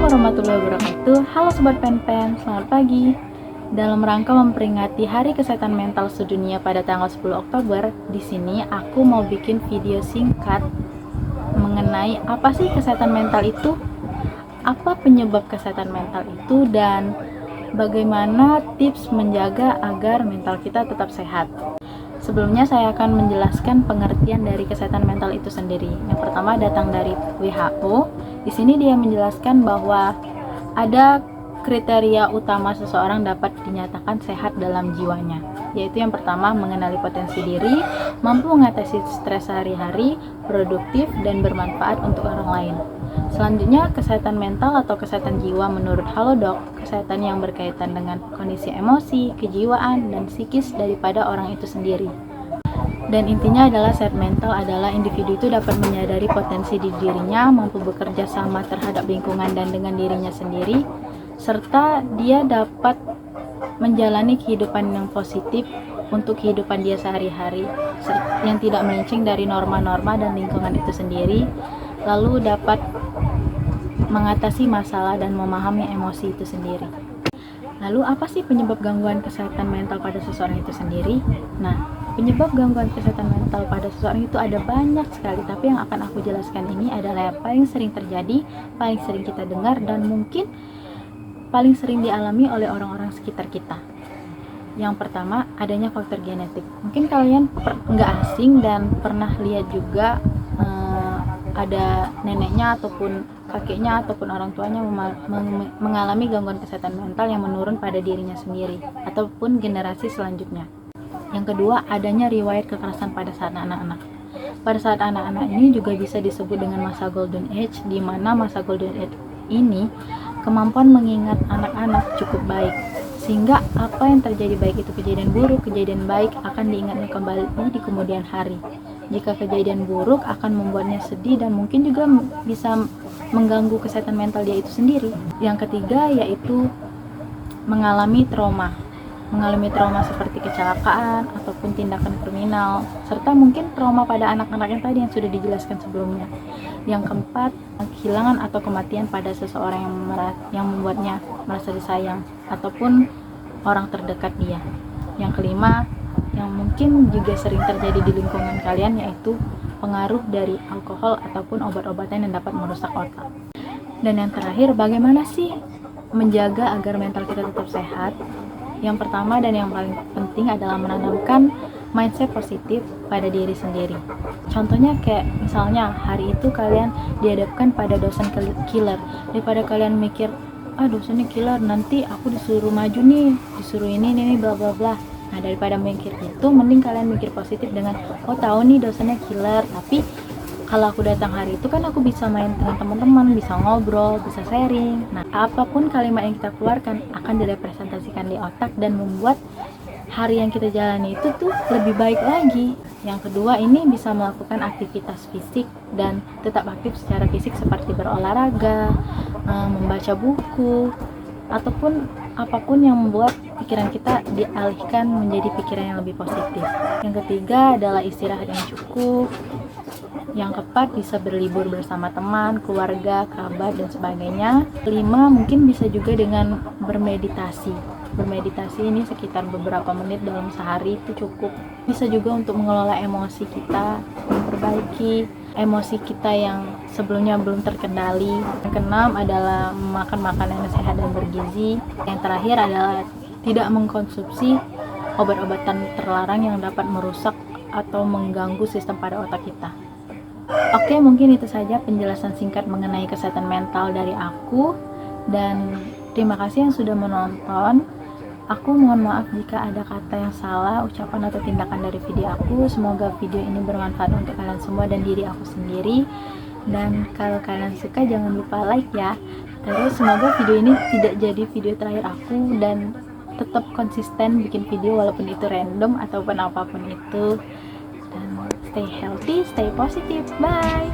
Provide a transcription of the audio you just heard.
warahmatullahi wabarakatuh. Halo Sobat Pen-Pen, selamat pagi. Dalam rangka memperingati Hari Kesehatan Mental Sedunia pada tanggal 10 Oktober, di sini aku mau bikin video singkat mengenai apa sih kesehatan mental itu, apa penyebab kesehatan mental itu, dan bagaimana tips menjaga agar mental kita tetap sehat. Sebelumnya saya akan menjelaskan pengertian dari kesehatan mental itu sendiri. Yang pertama datang dari WHO. Di sini dia menjelaskan bahwa ada kriteria utama seseorang dapat dinyatakan sehat dalam jiwanya, yaitu yang pertama mengenali potensi diri, mampu mengatasi stres sehari-hari, produktif dan bermanfaat untuk orang lain. Selanjutnya, kesehatan mental atau kesehatan jiwa menurut Halodoc, kesehatan yang berkaitan dengan kondisi emosi, kejiwaan, dan psikis daripada orang itu sendiri. Dan intinya adalah sehat mental adalah individu itu dapat menyadari potensi di dirinya, mampu bekerja sama terhadap lingkungan dan dengan dirinya sendiri, serta dia dapat menjalani kehidupan yang positif untuk kehidupan dia sehari-hari, yang tidak melenceng dari norma-norma dan lingkungan itu sendiri, lalu dapat mengatasi masalah dan memahami emosi itu sendiri. Lalu apa sih penyebab gangguan kesehatan mental pada seseorang itu sendiri? Nah, penyebab gangguan kesehatan mental pada seseorang itu ada banyak sekali, tapi yang akan aku jelaskan ini adalah yang paling sering terjadi, paling sering kita dengar, dan mungkin paling sering dialami oleh orang-orang sekitar kita. Yang pertama, adanya faktor genetik. Mungkin kalian nggak asing dan pernah lihat juga ada neneknya ataupun kakeknya ataupun orang tuanya mengalami gangguan kesehatan mental yang menurun pada dirinya sendiri ataupun generasi selanjutnya. Yang kedua, adanya riwayat kekerasan pada saat anak-anak. Pada saat anak-anak ini juga bisa disebut dengan masa golden age, di mana masa golden age ini kemampuan mengingat anak-anak cukup baik, sehingga apa yang terjadi, baik itu kejadian buruk, kejadian baik, akan diingatnya kembali di kemudian hari. Jika kejadian buruk akan membuatnya sedih dan mungkin juga bisa mengganggu kesehatan mental dia itu sendiri. Yang ketiga yaitu mengalami trauma seperti kecelakaan ataupun tindakan kriminal, serta mungkin trauma pada anak-anak yang tadi yang sudah dijelaskan sebelumnya. Yang keempat, kehilangan atau kematian pada seseorang yang membuatnya merasa disayang ataupun orang terdekat dia. Yang kelima, yang mungkin juga sering terjadi di lingkungan kalian, yaitu pengaruh dari alkohol ataupun obat-obatan yang dapat merusak otak. Dan yang terakhir, bagaimana sih menjaga agar mental kita tetap sehat? Yang pertama dan yang paling penting adalah menanamkan mindset positif pada diri sendiri. Contohnya kayak misalnya hari itu kalian dihadapkan pada dosen killer, daripada kalian mikir, dosennya killer, nanti aku disuruh maju nih, disuruh ini bla bla bla. Nah, daripada mikir itu, mending kalian mikir positif dengan, tahu nih dosennya killer, tapi kalau aku datang hari itu kan aku bisa main dengan teman-teman, bisa ngobrol, bisa sharing. Nah, apapun kalimat yang kita keluarkan akan direpresentasikan di otak dan membuat hari yang kita jalani itu tuh lebih baik lagi. Yang kedua, ini bisa melakukan aktivitas fisik dan tetap aktif secara fisik seperti berolahraga, membaca buku, ataupun apapun yang membuat pikiran kita dialihkan menjadi pikiran yang lebih positif. Yang ketiga adalah istirahat yang cukup. Yang keempat, bisa berlibur bersama teman, keluarga, kerabat, dan sebagainya. Kelima, mungkin bisa juga dengan bermeditasi. Bermeditasi ini sekitar beberapa menit dalam sehari itu cukup. Bisa juga untuk mengelola emosi kita, memperbaiki emosi kita yang sebelumnya belum terkendali. Yang keenam adalah makan makanan yang sehat dan bergizi. Yang terakhir adalah tidak mengkonsumsi obat-obatan terlarang yang dapat merusak atau mengganggu sistem pada otak kita. Oke, mungkin itu saja penjelasan singkat mengenai kesehatan mental dari aku, dan terima kasih yang sudah menonton. Aku mohon maaf jika ada kata yang salah, ucapan atau tindakan dari video aku. Semoga video ini bermanfaat untuk kalian semua dan diri aku sendiri. Dan kalau kalian suka jangan lupa like ya. Terus semoga video ini tidak jadi video terakhir aku dan tetap konsisten bikin video walaupun itu random ataupun apapun itu. Dan stay healthy, stay positive. Bye!